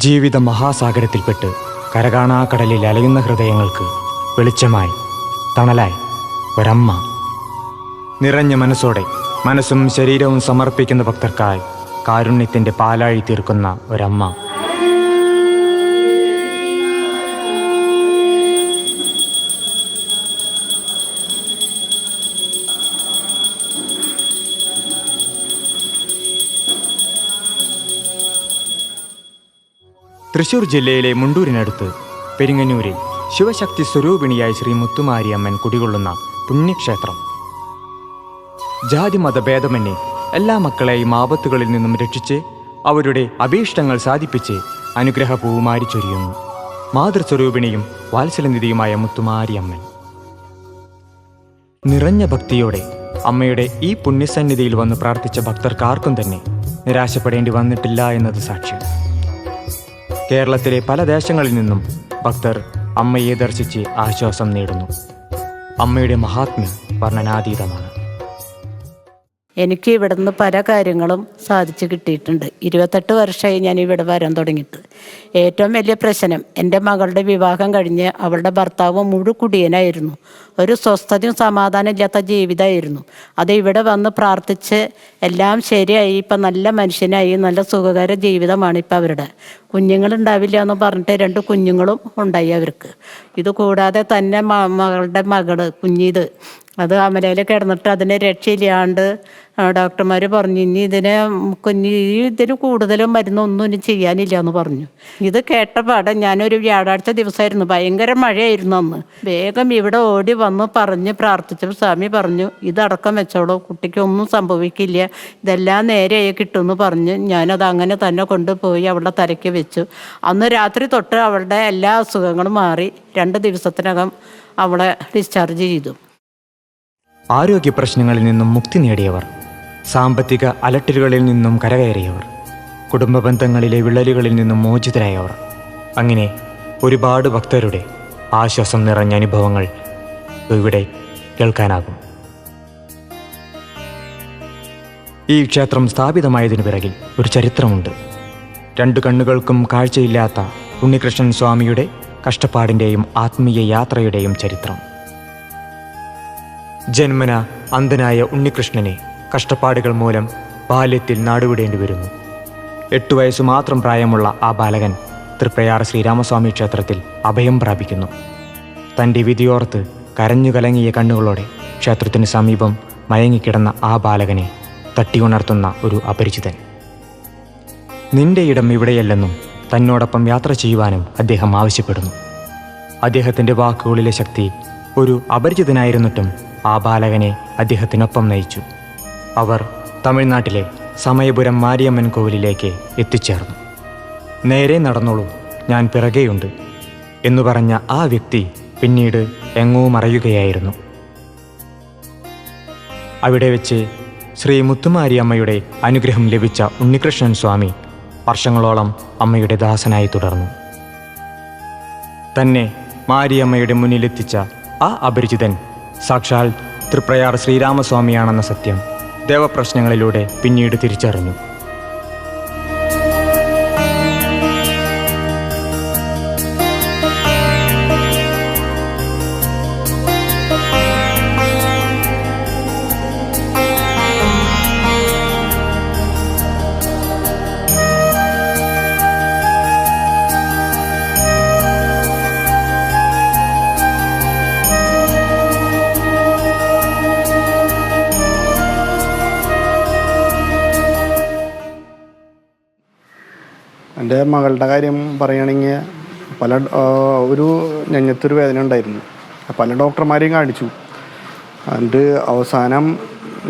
ജീവിത മഹാസാഗരത്തിൽപ്പെട്ട് കരകാണാ കടലിൽ അലയുന്ന ഹൃദയങ്ങൾക്ക് വെളിച്ചമായി തണലായി ഒരമ്മ. നിറഞ്ഞ മനസ്സോടെ മനസ്സും ശരീരവും സമർപ്പിക്കുന്ന ഭക്തർക്കായി കാരുണ്യത്തിൻ്റെ പാലാഴി തീർക്കുന്ന ഒരമ്മ. തൃശൂർ ജില്ലയിലെ മുണ്ടൂരിനടുത്ത് പെരിങ്ങന്നൂരിൽ ശിവശക്തി സ്വരൂപിണിയായി ശ്രീ മുത്തുമാരിയമ്മൻ കുടികൊള്ളുന്ന പുണ്യക്ഷേത്രം. ജാതിമതഭേദമന്യേ എല്ലാ മക്കളെയും ആപത്തുകളിൽ നിന്നും രക്ഷിച്ച് അവരുടെ അഭീഷ്ടങ്ങൾ സാധിപ്പിച്ച് അനുഗ്രഹ പൂമാരി ചൊരിയുന്നു മാതൃസ്വരൂപിണിയും വാത്സല്യനിധിയുമായ മുത്തുമാരിയമ്മൻ. നിറഞ്ഞ ഭക്തിയോടെ അമ്മയുടെ ഈ പുണ്യസന്നിധിയിൽ വന്ന് പ്രാർത്ഥിച്ച ഭക്തർക്കാർക്കും തന്നെ നിരാശപ്പെടേണ്ടി വന്നിട്ടില്ല എന്നത് സാക്ഷ്യം. കേരളത്തിലെ പല ദേശങ്ങളിൽ നിന്നും ഭക്തർ അമ്മയെ ദർശിച്ച് ആശ്വാസം നേടുന്നു. അമ്മയുടെ മഹാത്മ്യം വർണ്ണനാതീതമാണ്. എനിക്ക് ഇവിടുന്ന് പല കാര്യങ്ങളും സാധിച്ചു കിട്ടിയിട്ടുണ്ട്. 28 വർഷമായി ഞാൻ ഇവിടെ വരാൻ തുടങ്ങിയിട്ട്. ഏറ്റവും വലിയ പ്രശ്നം, എൻ്റെ മകളുടെ വിവാഹം കഴിഞ്ഞ് അവളുടെ ഭർത്താവ് മുഴുക്കുടിയനായിരുന്നു. ഒരു സ്വസ്ഥതയും സമാധാനം ഇല്ലാത്ത ജീവിതമായിരുന്നു. അത് ഇവിടെ വന്ന് പ്രാർത്ഥിച്ച് എല്ലാം ശരിയായി. ഇപ്പം നല്ല മനുഷ്യനായി, നല്ല സുഖകര ജീവിതമാണ് ഇപ്പം അവരുടെ. കുഞ്ഞുങ്ങളുണ്ടാവില്ല എന്ന് പറഞ്ഞിട്ട് 2 കുഞ്ഞുങ്ങളും ഉണ്ടായി അവർക്ക്. ഇത് കൂടാതെ തന്നെ മകളുടെ മകള് കുഞ്ഞിത് അത് അമലയിൽ കിടന്നിട്ട് അതിനെ രക്ഷയില്ലാണ്ട് ഡോക്ടർമാർ പറഞ്ഞു ഇനി ഇതിന് കൂടുതലും മരുന്നൊന്നും ഇനി ചെയ്യാനില്ല എന്ന് പറഞ്ഞു. ഇത് കേട്ടപാടെ ഞാനൊരു വ്യാഴാഴ്ച ദിവസമായിരുന്നു, ഭയങ്കര മഴയായിരുന്നു അന്ന്. വേഗം ഇവിടെ ഓടി വന്ന് പറഞ്ഞ് പ്രാർത്ഥിച്ചപ്പോൾ സ്വാമി പറഞ്ഞു ഇതടക്കം വെച്ചോളൂ, കുട്ടിക്കൊന്നും സംഭവിക്കില്ല, ഇതെല്ലാം നേരെയായി കിട്ടുമെന്ന് പറഞ്ഞു. ഞാനത് അങ്ങനെ തന്നെ കൊണ്ടുപോയി അവളുടെ തലയ്ക്ക് വെച്ചു. അന്ന് രാത്രി തൊട്ട് അവളുടെ എല്ലാ അസുഖങ്ങളും മാറി. 2 ദിവസത്തിനകം അവളെ ഡിസ്ചാർജ് ചെയ്തു. ആരോഗ്യ പ്രശ്നങ്ങളിൽ നിന്നും മുക്തി നേടിയവർ, സാമ്പത്തിക അലട്ടലുകളിൽ നിന്നും കരകയറിയവർ, കുടുംബ ബന്ധങ്ങളിലെ വിള്ളലുകളിൽ നിന്നും മോചിതരായവർ, അങ്ങനെ ഒരുപാട് ഭക്തരുടെ ആശ്വാസം നിറഞ്ഞ അനുഭവങ്ങൾ ഇവിടെ കേൾക്കാനാകും. ഈ ക്ഷേത്രം സ്ഥാപിതമായതിനു പിറകിൽ ഒരു ചരിത്രമുണ്ട്. 2 കണ്ണുകൾക്കും കാഴ്ചയില്ലാത്ത ഉണ്ണികൃഷ്ണൻ സ്വാമിയുടെ കഷ്ടപ്പാടിൻ്റെയും ആത്മീയ യാത്രയുടെയും ചരിത്രം. ജന്മന അന്ധനായ ഉണ്ണികൃഷ്ണനെ കഷ്ടപ്പാടുകൾ മൂലം ബാല്യത്തിൽ നാടുവിടേണ്ടി വരുന്നു. 8 വയസ്സ് മാത്രം പ്രായമുള്ള ആ ബാലകൻ തൃപ്രയാർ ശ്രീരാമസ്വാമി ക്ഷേത്രത്തിൽ അഭയം പ്രാപിക്കുന്നു. തൻ്റെ വിധിയോർത്ത് കരഞ്ഞു കലങ്ങിയ കണ്ണുകളോടെ ക്ഷേത്രത്തിന് സമീപം മയങ്ങിക്കിടന്ന ആ ബാലകനെ തട്ടിയുണർത്തുന്ന ഒരു അപരിചിതൻ. നിന്റെ ഇടം ഇവിടെയല്ലെന്നും തന്നോടൊപ്പം യാത്ര ചെയ്യുവാനും അദ്ദേഹം ആവശ്യപ്പെടുന്നു. അദ്ദേഹത്തിൻ്റെ വാക്കുകളിലെ ശക്തി ഒരു അപരിചിതനായിരുന്നിട്ടും ആ ബാലകനെ അദ്ദേഹത്തിനൊപ്പം നയിച്ചു. അവർ തമിഴ്നാട്ടിലെ സമയപുരം മാരിയമ്മൻ കോവിലിലേക്ക് എത്തിച്ചേർന്നു. നേരെ നടന്നോളൂ, ഞാൻ പിറകെയുണ്ട് എന്നു പറഞ്ഞ ആ വ്യക്തി പിന്നീട് എങ്ങോ മറയുകയായിരുന്നു. അവിടെ വെച്ച് ശ്രീ മുത്തുമാരിയമ്മയുടെ അനുഗ്രഹം ലഭിച്ച ഉണ്ണികൃഷ്ണൻ സ്വാമി വർഷങ്ങളോളം അമ്മയുടെ ദാസനായി തുടർന്നു. തന്നെ മാരിയമ്മയുടെ മുന്നിലെത്തിച്ച ആ അപരിചിതൻ സാക്ഷാൽ തൃപ്രയാർ ശ്രീരാമസ്വാമിയാണെന്ന സത്യം ദേവപ്രശ്നങ്ങളിലൂടെ പിന്നീട് തിരിച്ചറിഞ്ഞു. എൻ്റെ മകളുടെ കാര്യം പറയുകയാണെങ്കിൽ ഒരു നെഞ്ഞത്തൊരു വേദന ഉണ്ടായിരുന്നു. പല ഡോക്ടർമാരെയും കാണിച്ചു. എന്നിട്ട് അവസാനം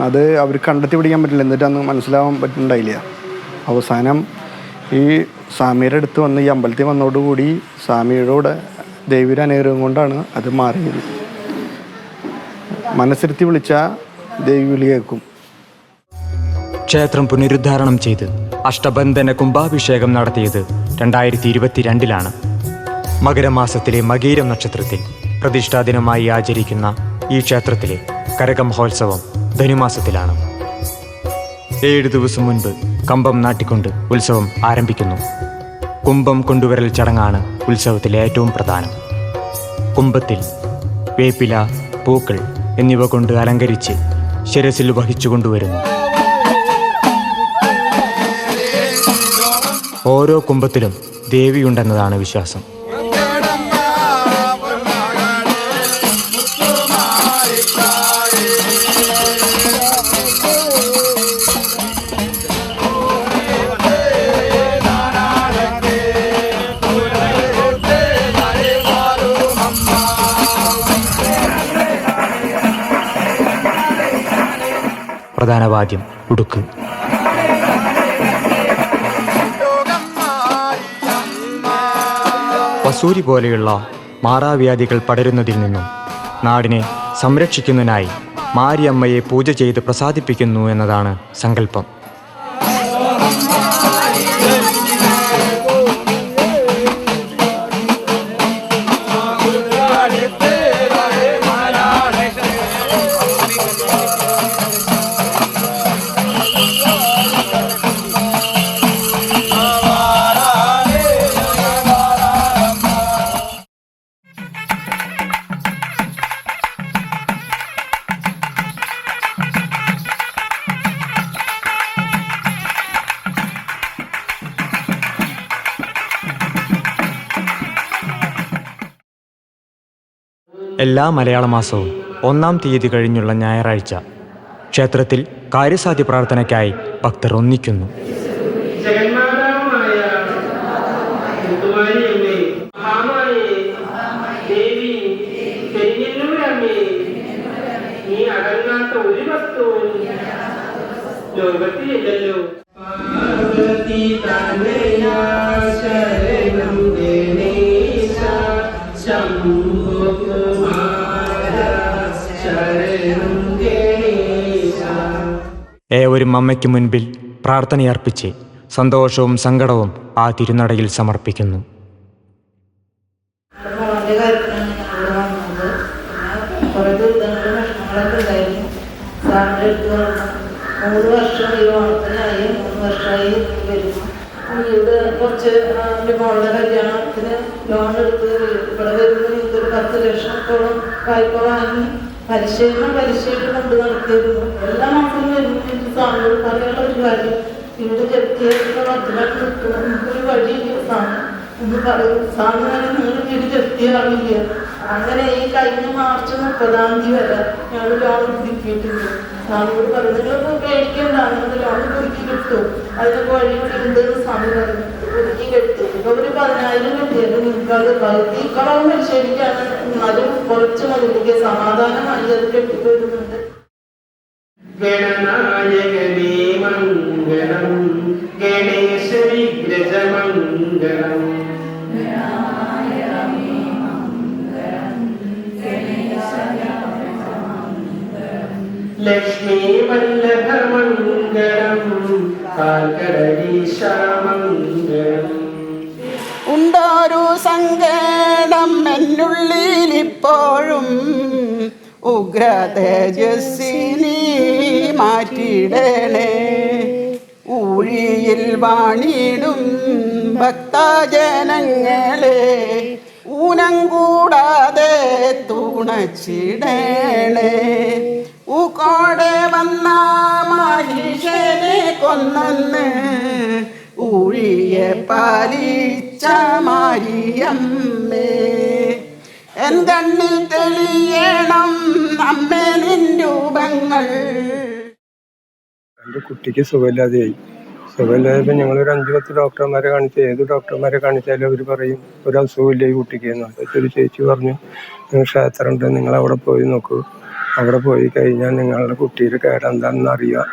അത് അവർ കണ്ടെത്തി പിടിക്കാൻ പറ്റില്ല. എന്നിട്ട് അന്ന് മനസ്സിലാവാൻ പറ്റുന്നുണ്ടായില്ല. അവസാനം ഈ സ്വാമിയുടെ അടുത്ത് വന്ന് ഈ അമ്പലത്തിൽ വന്നതോടുകൂടി സ്വാമിയുടെ കൂടെ ദൈവീര അനുഗ്രഹം കൊണ്ടാണ് അത് മാറിയത്. മനസ്സിരുത്തി വിളിച്ചാൽ ദൈവ വിളി കേൾക്കും. ക്ഷേത്രം പുനരുദ്ധാരണം ചെയ്ത് അഷ്ടബന്ധന കുംഭാഭിഷേകം നടത്തിയത് 2022 മകരമാസത്തിലെ മകീരം നക്ഷത്രത്തിൽ പ്രതിഷ്ഠാദിനമായി ആചരിക്കുന്ന ഈ ക്ഷേത്രത്തിലെ കരകമഹോത്സവം ധനുമാസത്തിലാണ്. 7 ദിവസം മുൻപ് കമ്പം നാട്ടിക്കൊണ്ട് ഉത്സവം ആരംഭിക്കുന്നു. കുംഭം കൊണ്ടുവരൽ ചടങ്ങാണ് ഉത്സവത്തിലെ ഏറ്റവും പ്രധാനം. കുംഭത്തിൽ വേപ്പില, പൂക്കൾ എന്നിവ കൊണ്ട് അലങ്കരിച്ച് ശിരസിൽ വഹിച്ചു കൊണ്ടുവരുന്നു. ഓരോ കുംഭത്തിലും ദേവിയുണ്ടെന്നതാണ് വിശ്വാസം. പ്രധാന വാദ്യം ഉടുക്ക്. വസൂരി പോലെയുള്ള മാറാവ്യാധികൾ പടരുന്നതിൽ നിന്നും നാടിനെ സംരക്ഷിക്കുന്നതിനായി മാരിയമ്മയെ പൂജ ചെയ്ത് പ്രസാദിപ്പിക്കുന്നു എന്നതാണ് സങ്കല്പം. എല്ലാ മലയാള മാസവും 1-ാം തീയതി കഴിഞ്ഞുള്ള ഞായറാഴ്ച ക്ഷേത്രത്തിൽ കാര്യസാധ്യ പ്രാർത്ഥനയ്ക്കായി ഭക്തർ ഒന്നിക്കുന്നു. ഏവരും അമ്മയ്ക്ക് മുൻപിൽ പ്രാർത്ഥനയർപ്പിച്ച് സന്തോഷവും സങ്കടവും ആ തിരുനടയിൽ സമർപ്പിക്കുന്നു. ഇവിടെ കുറച്ച് മോളുടെ കല്യാണത്തിന് ലോൺ എടുത്ത് ഇവിടെ വരുന്ന ഒരു 10 ലക്ഷത്തോളം വായ്പ വാങ്ങി പലിശയായിട്ട് കൊണ്ട് നടത്തിയിരുന്നു. എല്ലാ മാസവും വരുമ്പോൾ എനിക്ക് സാറിനോട് പറയാനുള്ള ഒരു കാര്യം, ഇവിടെ ജപ്തിയായിട്ടുള്ള വർദ്ധനായിട്ട് നിൽക്കണം, നമുക്കൊരു വഴിയില്ല സാറ് എന്ന് പറയും. സാറ് തന്നെ നിങ്ങൾ വീട് ജപ്തിയാവില്ല. അങ്ങനെ ഈ കഴിഞ്ഞ മാർച്ച് 30-ാം തീയതി വരെ ഞങ്ങൾ ലോൺ പുതുക്കിയിട്ടുണ്ട്. സാറിനോട് പറയും, നിങ്ങളിപ്പോൾ പേടിക്കേണ്ടാണ്, നിങ്ങൾ ലോൺ പുതുക്കി കിട്ടും, അതിനൊക്കെ വഴി ഉണ്ടെന്ന് സ്വാമി പറഞ്ഞു. പുതുക്കി കിട്ടും. ഇപ്പൊ ഒരു 10,000 കിട്ടിയത് നിങ്ങൾക്കത് പകുതി കളവും പരിശോധിക്കാണ്. എന്നാലും കുറച്ച് മതിലേക്ക് സമാധാനമായി അത് കെട്ടിപ്പോരുന്നുണ്ട്. ഗണനായകനേ മംഗളം, ഗണേശ വിഗ്രജ മംഗളം. ലക്ഷ്മീ വല്ലഭ മംഗളം, കാൽകടീശ മംഗളം. ഉണ്ടൊരു സങ്കടം എന്നുള്ളിലിപ്പോഴും, ഉഗ്രതേജസ്സിനി മാറ്റിയിടണേ. ഊഴിയിൽ വാണിടും ഭക്തജനങ്ങളെ ഊനം കൂടാതെ തുണച്ചിടണേ. ഊക്കോടെ വന്ന മഹിഷനെ കൊന്നെന്ന് ഊഴിയെ പാലിച്ച മാരിയമ്മേ, എൻ കണ്ണിൽ തെളിയണം അമ്മേ നിൻ രൂപങ്ങൾ. എൻ്റെ കുട്ടിക്ക് സുഖമില്ലാതെയായി. സുഖമില്ലായപ്പോൾ ഞങ്ങളൊരു 5-10 ഡോക്ടർമാരെ കാണിച്ചു. ഏത് ഡോക്ടർമാരെ കാണിച്ചാലും അവർ പറയും ഒരു അസുഖമില്ല ഈ കുട്ടിക്ക് എന്ന്. ഒരു ചേച്ചി പറഞ്ഞു, നിങ്ങൾ ക്ഷേത്രമുണ്ട്, നിങ്ങളവിടെ പോയി നോക്കൂ, അവിടെ പോയി കഴിഞ്ഞാൽ നിങ്ങളുടെ കുട്ടിയുടെ കേടെന്താണെന്ന് അറിയാം.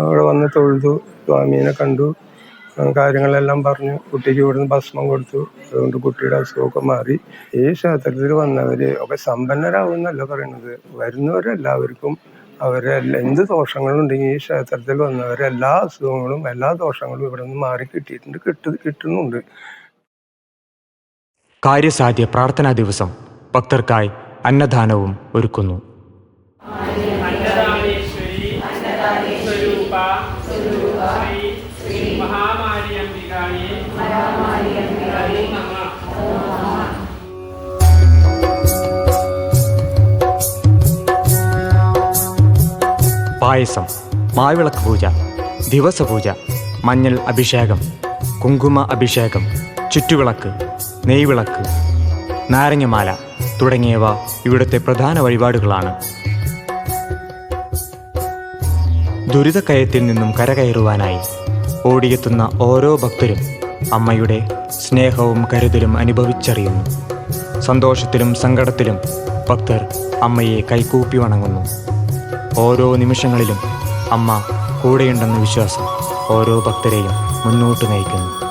അവിടെ വന്ന് തൊഴുതു, സ്വാമീനെ കണ്ടു, കാര്യങ്ങളെല്ലാം പറഞ്ഞു. കുട്ടിക്ക് ഇവിടുന്ന് ഭസ്മം കൊടുത്തു. അതുകൊണ്ട് കുട്ടിയുടെ അസുഖമൊക്കെ മാറി. ഈ ക്ഷേത്രത്തിൽ വന്നവർ ഒക്കെ സമ്പന്നരാകുമെന്നല്ല പറയുന്നത്, വരുന്നവരെല്ലാവർക്കും എന്ത് ദോഷങ്ങളുണ്ടെങ്കിൽ ഈ ക്ഷേത്രത്തിൽ വന്നവരെല്ലാ അസുഖങ്ങളും എല്ലാ ദോഷങ്ങളും ഇവിടെ നിന്ന് മാറി കിട്ടുന്നുണ്ട്. കാര്യസാധ്യ പ്രാർത്ഥനാ ദിവസം ഭക്തർക്കായി അന്നദാനവും ഒരുക്കുന്നു. അന്നദാനേശ്വരി സ്വരൂപ ശ്രീ മഹാമാരിയംബികായെ പായസം, മാവിളക്ക് പൂജ, ദിവസപൂജ, മഞ്ഞൾ അഭിഷേകം, കുങ്കുമ അഭിഷേകം, ചുറ്റുവിളക്ക്, നെയ്വിളക്ക്, നാരങ്ങമാല തുടങ്ങിയവ ഇവിടുത്തെ പ്രധാന വഴിപാടുകളാണ്. ദുരിതക്കയത്തിൽ നിന്നും കരകയറുവാനായി ഓടിയെത്തുന്ന ഓരോ ഭക്തരും അമ്മയുടെ സ്നേഹവും കരുതലും അനുഭവിച്ചറിയുന്നു. സന്തോഷത്തിലും സങ്കടത്തിലും ഭക്തർ അമ്മയെ കൈകൂപ്പി വണങ്ങുന്നു. ഓരോ നിമിഷങ്ങളിലും അമ്മ കൂടെയുണ്ടെന്ന വിശ്വാസം ഓരോ ഭക്തരെയും മുന്നോട്ട് നയിക്കുന്നു.